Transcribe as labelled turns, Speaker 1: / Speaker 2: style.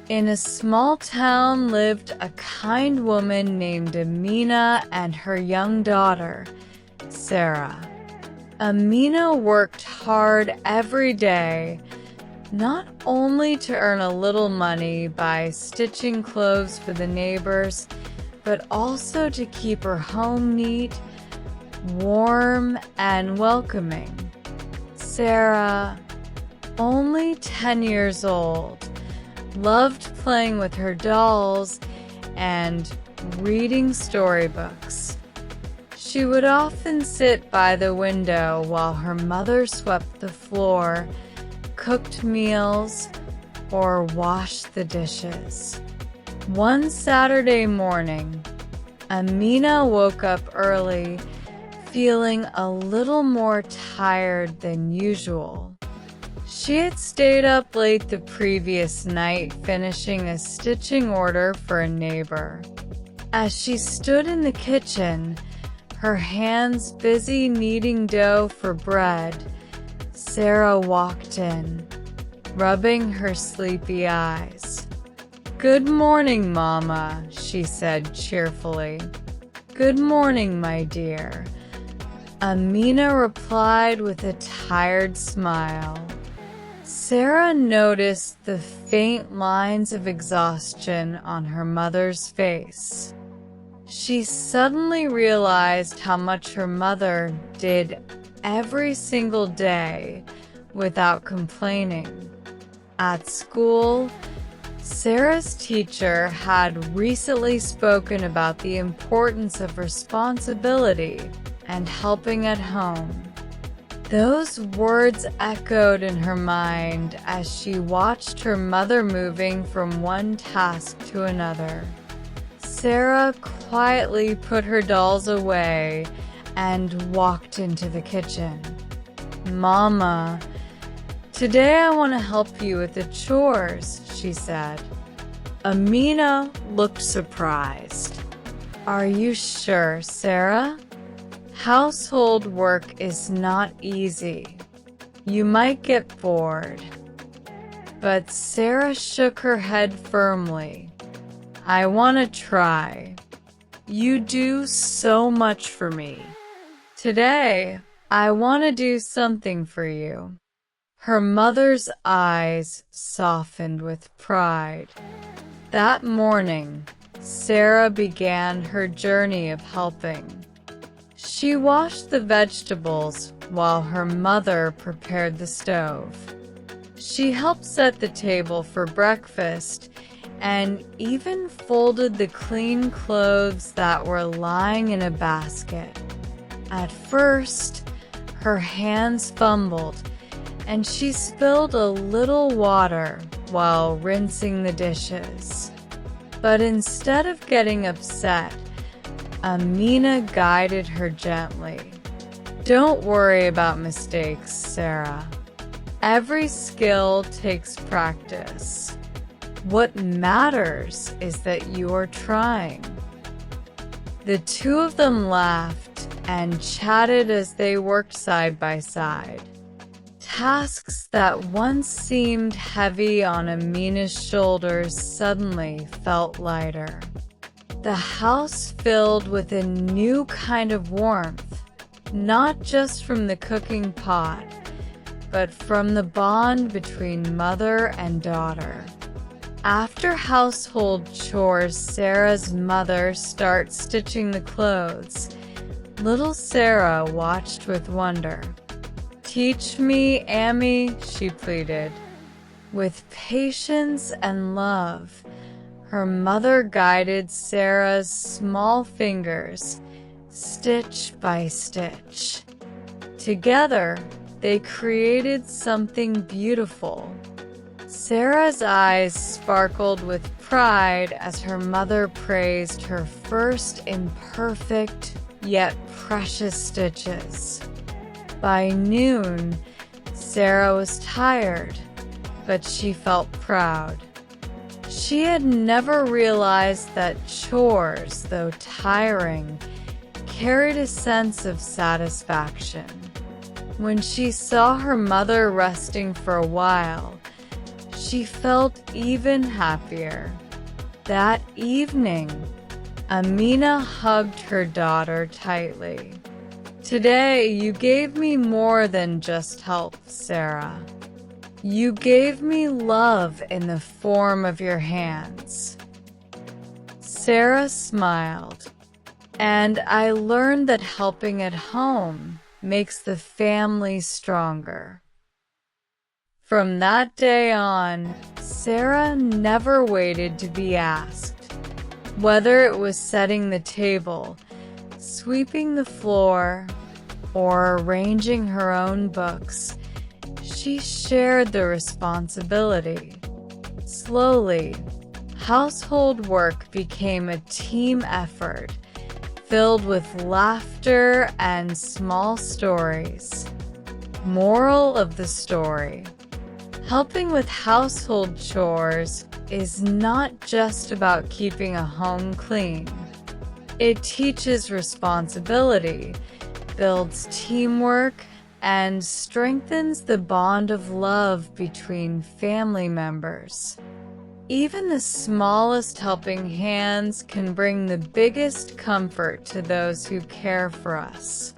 Speaker 1: In a small town lived a kind woman named Amina and her young daughter, Sarah. Amina worked hard every day, not only to earn a little money by stitching clothes for the neighbors, but also to keep her home neat, warm, and welcoming. Sarah, only 10 years old, loved playing with her dolls and reading storybooks. She would often sit by the window while her mother swept the floor, cooked meals, or washed the dishes. One Saturday morning, Amina woke up early, feeling a little more tired than usual. She had stayed up late the previous night finishing a stitching order for a neighbor. As she stood in the kitchen, her hands busy kneading dough for bread, Sarah walked in, rubbing her sleepy eyes. "Good morning, Mama," she said cheerfully. "Good morning, my dear," Amina replied with a tired smile. Sarah noticed the faint lines of exhaustion on her mother's face. She suddenly realized how much her mother did every single day without complaining. At school, Sarah's teacher had recently spoken about the importance of responsibility and helping at home. Those words echoed in her mind as she watched her mother moving from one task to another. Sarah quietly put her dolls away and walked into the kitchen. "Mama, today I want to help you with the chores," she said. Amina looked surprised. "Are you sure, Sarah? Household work is not easy. You might get bored." But Sarah shook her head firmly. "I want to try. You do so much for me. Today, I want to do something for you." Her mother's eyes softened with pride. That morning, Sarah began her journey of helping. She washed the vegetables while her mother prepared the stove. She helped set the table for breakfast and even folded the clean clothes that were lying in a basket. At first, her hands fumbled, and she spilled a little water while rinsing the dishes. But instead of getting upset, Amina guided her gently. "Don't worry about mistakes, Sarah. Every skill takes practice. What matters is that you're trying." The two of them laughed and chatted as they worked side by side. Tasks that once seemed heavy on Amina's shoulders suddenly felt lighter. The house filled with a new kind of warmth, not just from the cooking pot, but from the bond between mother and daughter. After household chores, Sarah's mother started stitching the clothes. Little Sarah watched with wonder. "Teach me, Ammy," she pleaded. With patience and love, her mother guided Sarah's small fingers, stitch by stitch. Together, they created something beautiful. Sarah's eyes sparkled with pride as her mother praised her first imperfect yet precious stitches. By noon, Sarah was tired, but she felt proud. She had never realized that chores, though tiring, carried a sense of satisfaction. When she saw her mother resting for a while, she felt even happier. That evening, Amina hugged her daughter tightly. "Today, you gave me more than just help, Sarah. You gave me love in the form of your hands." Sarah smiled. "And I learned that helping at home makes the family stronger." From that day on, Sarah never waited to be asked. Whether it was setting the table, sweeping the floor, or arranging her own books, she shared the responsibility. Slowly, household work became a team effort, filled with laughter and small stories. Moral of the story: helping with household chores is not just about keeping a home clean. It teaches responsibility, builds teamwork, and strengthens the bond of love between family members. Even the smallest helping hands can bring the biggest comfort to those who care for us.